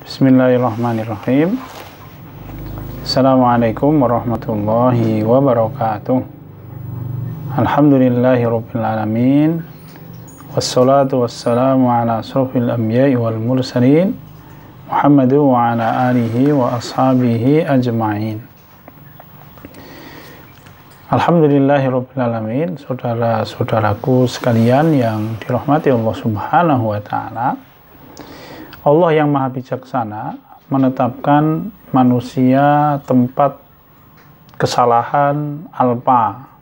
Bismillahirrahmanirrahim. Assalamualaikum warahmatullahi wabarakatuh. Alhamdulillahirabbil alamin. Wassalatu wassalamu ala asrofil anbiya'i wal mursalin Muhammadu wa ala alihi wa ashabihi ajma'in. Alhamdulillahirabbil alamin. Saudara-saudaraku sekalian yang dirahmati Allah Subhanahu wa taala. Allah yang Maha Bijaksana menetapkan manusia tempat kesalahan alpa.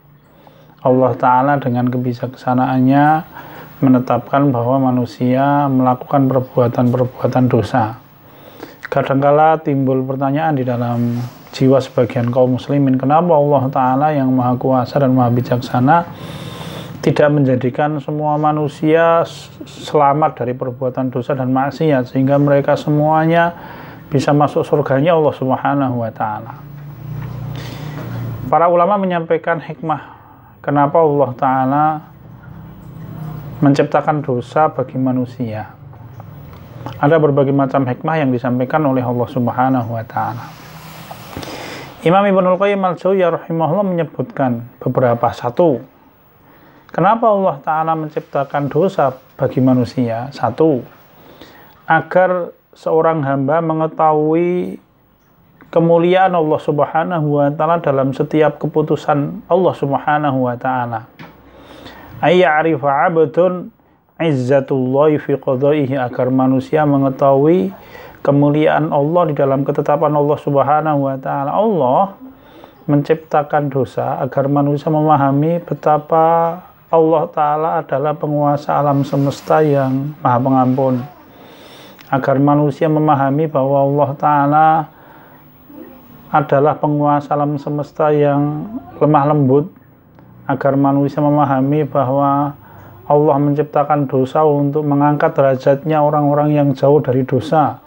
Allah Ta'ala dengan kebijaksanaannya menetapkan bahwa manusia melakukan perbuatan-perbuatan dosa. Kadangkala timbul pertanyaan di dalam jiwa sebagian kaum muslimin, kenapa Allah Ta'ala yang Maha Kuasa dan Maha Bijaksana tidak menjadikan semua manusia selamat dari perbuatan dosa dan maksiat sehingga mereka semuanya bisa masuk surganya Allah Subhanahu wa taala. Para ulama menyampaikan hikmah kenapa Allah Ta'ala menciptakan dosa bagi manusia. Ada berbagai macam hikmah yang disampaikan oleh Allah Subhanahu wa taala. Imam Ibnul Qayyim al-Jauziyah rahimahullah menyebutkan beberapa. Satu, kenapa Allah Ta'ala menciptakan dosa bagi manusia? Satu, agar seorang hamba mengetahui kemuliaan Allah Subhanahu wa Ta'ala dalam setiap keputusan Allah Subhanahu wa Ta'ala. Ayya'rifa 'abdun 'izzatullahi fi qadaihi, agar manusia mengetahui kemuliaan Allah di dalam ketetapan Allah Subhanahu wa Ta'ala. Allah menciptakan dosa agar manusia memahami betapa Allah Ta'ala adalah penguasa alam semesta yang maha pengampun, agar manusia memahami bahwa Allah Ta'ala adalah penguasa alam semesta yang lemah lembut, agar manusia memahami bahwa Allah menciptakan dosa untuk mengangkat derajatnya orang-orang yang jauh dari dosa,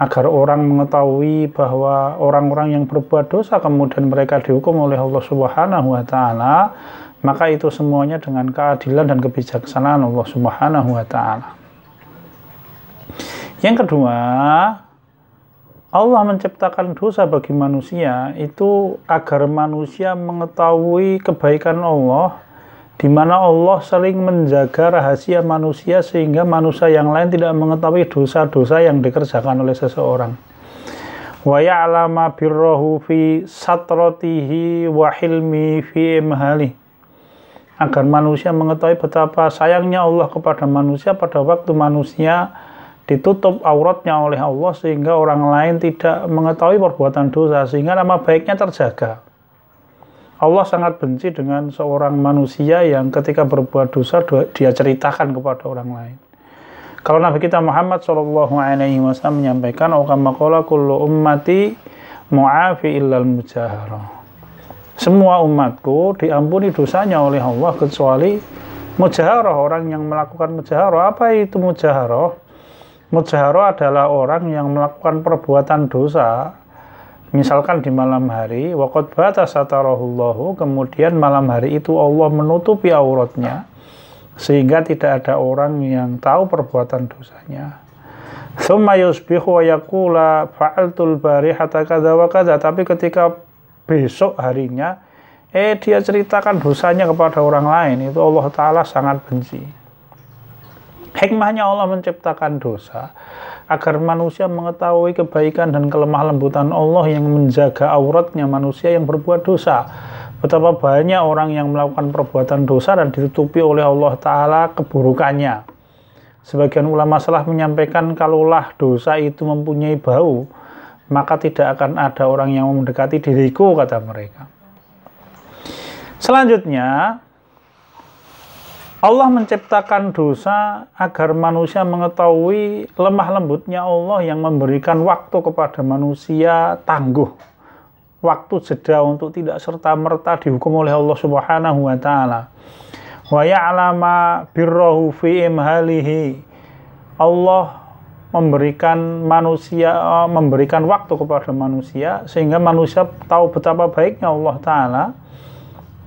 agar orang mengetahui bahwa orang-orang yang berbuat dosa kemudian mereka dihukum oleh Allah Subhanahu wa Ta'ala, maka itu semuanya dengan keadilan dan kebijaksanaan Allah Subhanahu wa Ta'ala. Yang kedua, Allah menciptakan dosa bagi manusia itu agar manusia mengetahui kebaikan Allah, di mana Allah sering menjaga rahasia manusia sehingga manusia yang lain tidak mengetahui dosa-dosa yang dikerjakan oleh seseorang. Wa ya'lama birrahu fi satratihi wa hilmi fi imhali, agar manusia mengetahui betapa sayangnya Allah kepada manusia pada waktu manusia ditutup auratnya oleh Allah sehingga orang lain tidak mengetahui perbuatan dosa, sehingga nama baiknya terjaga. Allah sangat benci dengan seorang manusia yang ketika berbuat dosa dia ceritakan kepada orang lain. Kalau Nabi kita Muhammad SAW menyampaikan, kama qala kullu ummati mu'afi illal mujaharah, semua umatku diampuni dosanya oleh Allah kecuali mujaharah, orang yang melakukan mujaharah. Apa itu mujaharah? Mujaharah adalah orang yang melakukan perbuatan dosa, misalkan di malam hari, waqad bata satarahullahu, kemudian malam hari itu Allah menutupi auratnya sehingga tidak ada orang yang tahu perbuatan dosanya. Tsumma yusbihu wa yaqula fa'altul barihata kadza wa kadza, tapi ketika besok harinya dia ceritakan dosanya kepada orang lain, itu Allah Ta'ala sangat benci. Hikmahnya Allah menciptakan dosa agar manusia mengetahui kebaikan dan kelemah lembutan Allah yang menjaga auratnya manusia yang berbuat dosa. Betapa banyak orang yang melakukan perbuatan dosa dan ditutupi oleh Allah Ta'ala keburukannya. Sebagian ulama salaf menyampaikan, kalaulah dosa itu mempunyai bau, maka tidak akan ada orang yang mendekati diriku, kata mereka. Selanjutnya, Allah menciptakan dosa agar manusia mengetahui lemah lembutnya Allah yang memberikan waktu kepada manusia tangguh, waktu jeda untuk tidak serta-merta dihukum oleh Allah Subhanahu wa Ta'ala. Wa ya'lama birrahu fi imhalihi, Allah memberikan waktu kepada manusia sehingga manusia tahu betapa baiknya Allah Ta'ala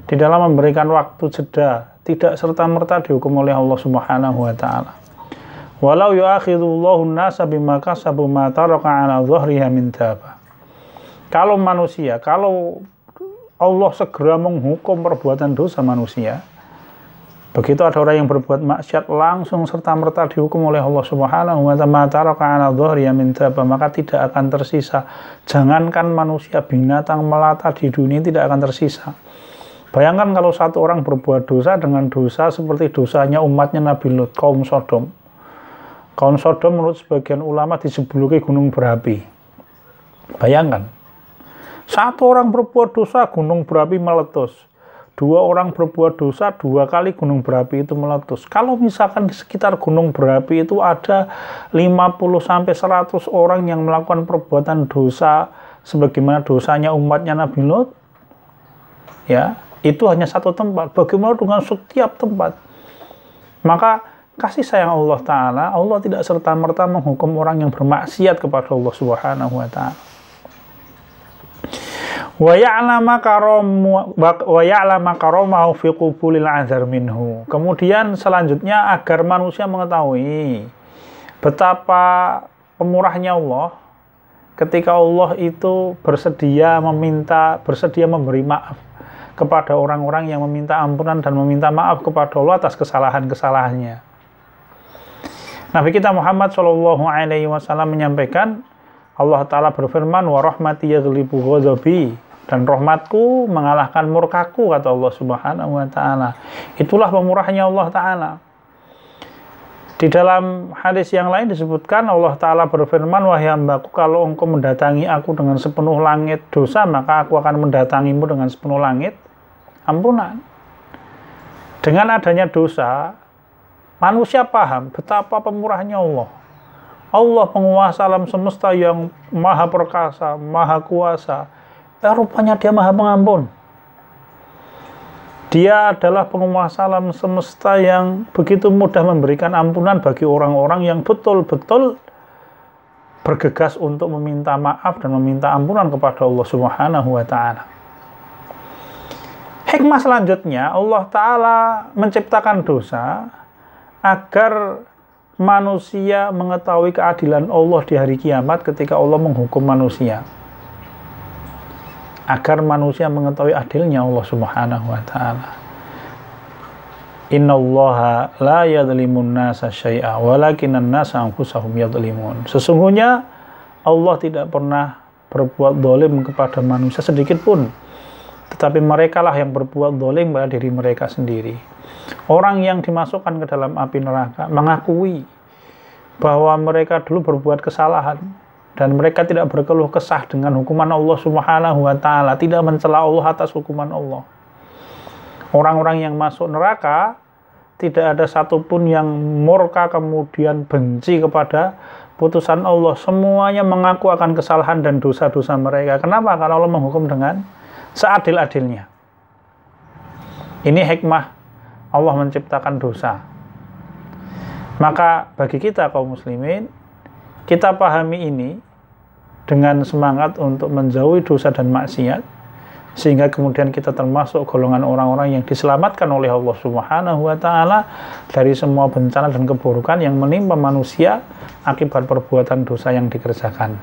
di dalam memberikan waktu jeda, tidak serta-merta dihukum oleh Allah Subhanahu wa Ta'ala. Walau yu'akhidullahu an-nasa bima kasabu ma taraka 'ala dhahriha min dabah. Kalau manusia, kalau Allah segera menghukum perbuatan dosa manusia, begitu ada orang yang berbuat maksiat langsung serta-merta dihukum oleh Allah Subhanahu wa ta'ala, maka tidak akan tersisa. Jangankan manusia, binatang melata di dunia tidak akan tersisa. Bayangkan kalau satu orang berbuat dosa dengan dosa seperti dosanya umatnya Nabi Lut, kaum Sodom. Kaum Sodom menurut sebagian ulama dijebuluki gunung berapi. Bayangkan, satu orang berbuat dosa, gunung berapi meletus. Dua orang berbuat dosa, 2 kali gunung berapi itu meletus. Kalau misalkan di sekitar gunung berapi itu ada 50-100 orang yang melakukan perbuatan dosa sebagaimana dosanya umatnya Nabi Lut, ya, itu hanya satu tempat. Bagaimana dengan setiap tempat? Maka kasih sayang Allah Ta'ala, Allah tidak serta-merta menghukum orang yang bermaksiat kepada Allah Subhanahu wa Ta'ala. Wa ya'lama karamahu fi qubulil azar minhu. Kemudian selanjutnya agar manusia mengetahui betapa pemurahnya Allah ketika Allah itu bersedia memberi maaf kepada orang-orang yang meminta ampunan dan meminta maaf kepada Allah atas kesalahan-kesalahannya. Nabi kita Muhammad SAW menyampaikan, Allah Ta'ala berfirman, wa rahmati yaghlibu ghadabi, dan rahmatku mengalahkan murkaku, kata Allah Subhanahu wa Ta'ala. Itulah pemurahnya Allah Ta'ala. Di dalam hadis yang lain disebutkan, Allah Ta'ala berfirman, wahai hambaku, kalau engkau mendatangi aku dengan sepenuh langit dosa, maka aku akan mendatangimu dengan sepenuh langit ampunan. Dengan adanya dosa, manusia paham betapa pemurahnya Allah. Allah penguasa alam semesta yang maha perkasa, maha kuasa. Rupanya dia maha pengampun. Dia adalah penguasa alam semesta yang begitu mudah memberikan ampunan bagi orang-orang yang betul-betul bergegas untuk meminta maaf dan meminta ampunan kepada Allah Subhanahu wa Ta'ala. Hikmah selanjutnya, Allah Ta'ala menciptakan dosa agar manusia mengetahui keadilan Allah di hari kiamat ketika Allah menghukum manusia. Agar manusia mengetahui adilnya Allah Subhanahu wa Ta'ala. Innallaha la yadhlimun nasa syai'a walakinan nasa anfusahum yadhlimun. Sesungguhnya Allah tidak pernah berbuat zalim kepada manusia sedikit pun, tetapi merekalah yang berbuat zalim pada diri mereka sendiri. Orang yang dimasukkan ke dalam api neraka mengakui bahwa mereka dulu berbuat kesalahan, dan mereka tidak berkeluh kesah dengan hukuman Allah Subhanahu wa Ta'ala, tidak mencela Allah atas hukuman Allah. Orang-orang yang masuk neraka tidak ada satupun yang murka kemudian benci kepada putusan Allah. Semuanya mengaku akan kesalahan dan dosa-dosa mereka. Kenapa? Karena Allah menghukum dengan seadil-adilnya. Ini hikmah Allah menciptakan dosa. Maka bagi kita kaum muslimin, kita pahami ini dengan semangat untuk menjauhi dosa dan maksiat, sehingga kemudian kita termasuk golongan orang-orang yang diselamatkan oleh Allah Subhanahu wa Ta'ala dari semua bencana dan keburukan yang menimpa manusia akibat perbuatan dosa yang dikerjakan.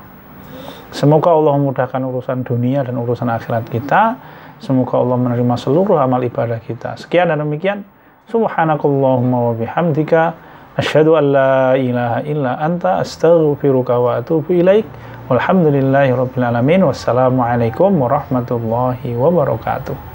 Semoga Allah memudahkan urusan dunia dan urusan akhirat kita. Semoga Allah menerima seluruh amal ibadah kita. Sekian dan demikian. Subhanakallahumma wa bihamdika asyhadu an la ilaha illa anta astaghfiruka wa atubu ilaik. Walhamdulillahirabbil alamin. Wassalamualaikum warahmatullahi wabarakatuh.